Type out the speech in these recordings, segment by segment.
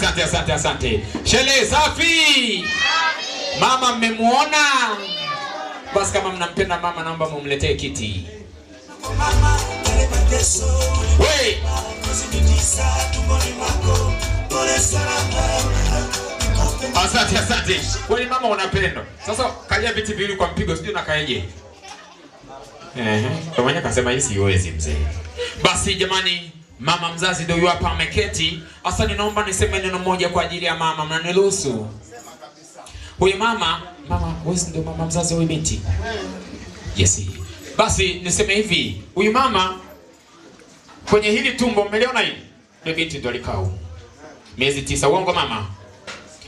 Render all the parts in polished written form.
Asante. Sherehe safi. Mama mmemuona? Basi kama mnampenda mama naomba mumletee kiti. Wewe. Asante. Kwani mama unapenda. Sasa kalia viti viwili kwa mpigo sijui nakaeje. Kwa maana kasema hii siwezi mzee. Basi jamani, mama mzazi ndio hapa ameketi. Sasa ninaomba niseme neno moja kwa ajili ya mama, mnaniruhusu? Huyu mama wewe ndio mama mzazi wa binti. Yes. Basi niseme hivi, huyu mama kwenye hili tumbo mmeliona hili? Ndio binti ndio alikao. Miezi 9, uongo mama?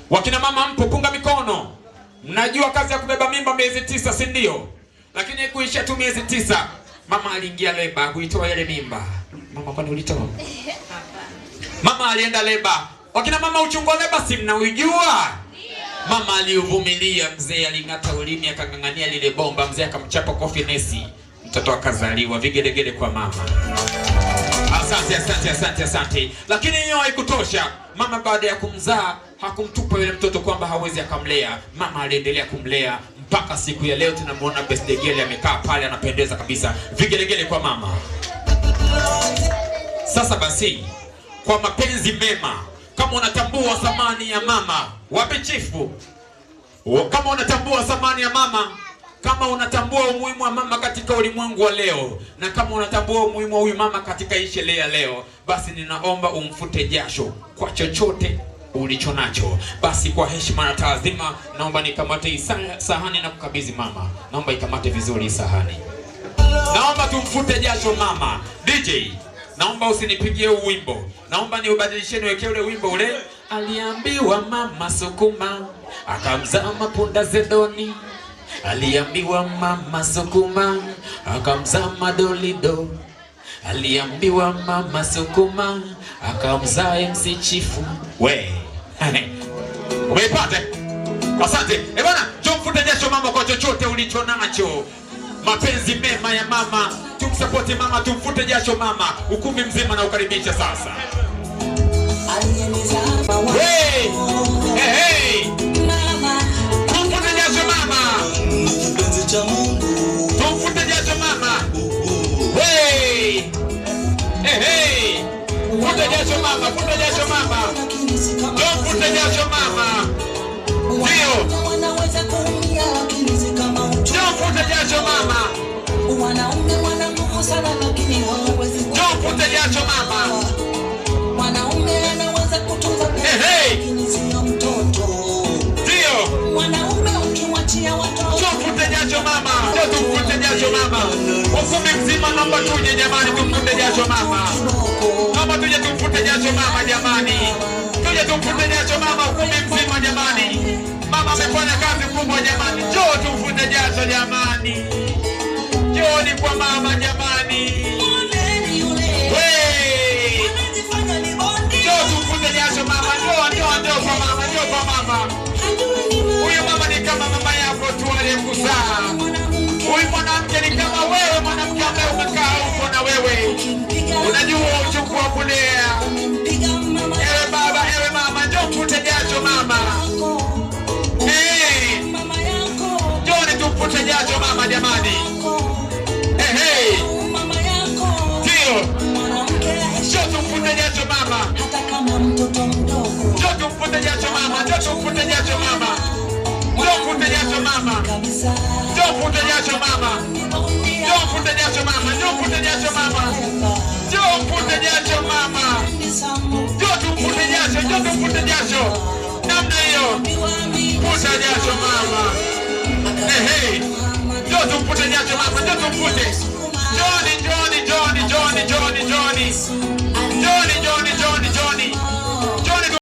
Wakina mama mpo punga mikono. Mnajua kazi ya kubeba mimba miezi 9, si ndio? Lakini kuisha tu miezi 9, mama aliingia leba kuitoa ile mimba. Mama kwani ulitoa? Mama alienda leba. Wakina mama uchungu wa leba si mnaujua? Mama aliuvumilia, mzee aling'ata ulimi akangangania lile bomba, mzee akamchapa kofi nesi. Mtoto akazaliwa, vigelegele kwa mama. Asante. Lakini hiyo haikutosha. Mama baada ya kumzaa hakumtupa yule mtoto kwamba hawezi akamlea. Mama aliendelea kumlea mpaka siku ya leo tunamuona birthday girl amekaa pale anapendeza kabisa. Vigelegele kwa mama. Sasa basi, kwa mapenzi mema, kama unatambua thamani ya mama, wapi chifu? Kama unatambua thamani ya mama, kama unatambua umuhimu wa mama katika ulimwengu wa leo, na kama unatambua umuhimu wa huyu mama katika hii sherehe ya leo, basi ninaomba umfute jasho kwa chochote ulicho nacho. Basi kwa heshima na taadhima, naomba nikamate sahani na kukabidhi mama. Naomba ikamate vizuri sahani. Naomba tumfute jasho mama. DJ, naomba usinipigie wimbo. Naomba niubadilishe niweke ule wimbo ule. Aliambiwa mama sukuma, akamzaa mapunda zedoni. Aliambiwa mama sukuma, akamzaa madolido. Aliambiwa mama sukuma, akamzaa MC Chifu. We. Umeipata? Asante. Bwana, tumfute jasho mama kwa chochote ulicho nacho. Mapenzi mema ya mama, tumsupport mama, tumfute jasho mama. Ukumbi mzima na ukaribisha sasa. Hey! Hey! Mama. Tumfute jasho mama. Kipenzi cha Mungu. Tumfute jasho mama. Hey! Hey! Fute jasho mama, fute jasho mama. Tumfute jasho mama. Ndio. Wanaweza kuumia lakini si kama ucho. Tumfute jasho mama. Wanaume wana nguvu sana lakini hawawezi. Tumfute jasho mama. Wanaume anaweza kutunza pesa lakini sio mtoto. Ndio. Wanaume ukiwaachia watoto. Tumfute jasho mama. Tumfute jasho mama. Ukumbi mzima naomba tuje jamani, tumfute jasho mama. Naomba tuje tumfute jasho mama jamani. Tuje tumfute jasho mama ukumbi mzima jamani. Mama amefanya kazi kubwa jamani. Njoo tumfute jasho jamani. Njoo kwa mama jamani. Wewe. Njoo tumfute jasho mama. Njoo kwa mama, njoo kwa mama. Huyu mama ni kama mama yako tu aliyekuzaa. Huyu mwanamke ni kama wewe, mwanamke ambaye umekaa huko na wewe. Unajua uchungu wa kulea. Ewe baba, ewe mama, njoo tumfute jasho mama. Njoo tumfute jasho mama jamani. Ndio. Njoo tumfute jasho mama. Hata kama mtoto mdogo. Njoo tumfute jasho mama, njoo tumfute jasho mama. Njoo tumfute jasho mama. Njoo tumfute jasho mama. Njoo tumfute jasho mama, njoo tumfute jasho mama. Njoo tumfute jasho mama. Njoo tumfute jasho, njoo tumfute jasho. Namna hiyo. Futa jasho mama. Njoo tumfute jasho mama, njoo tumfute. Johnny.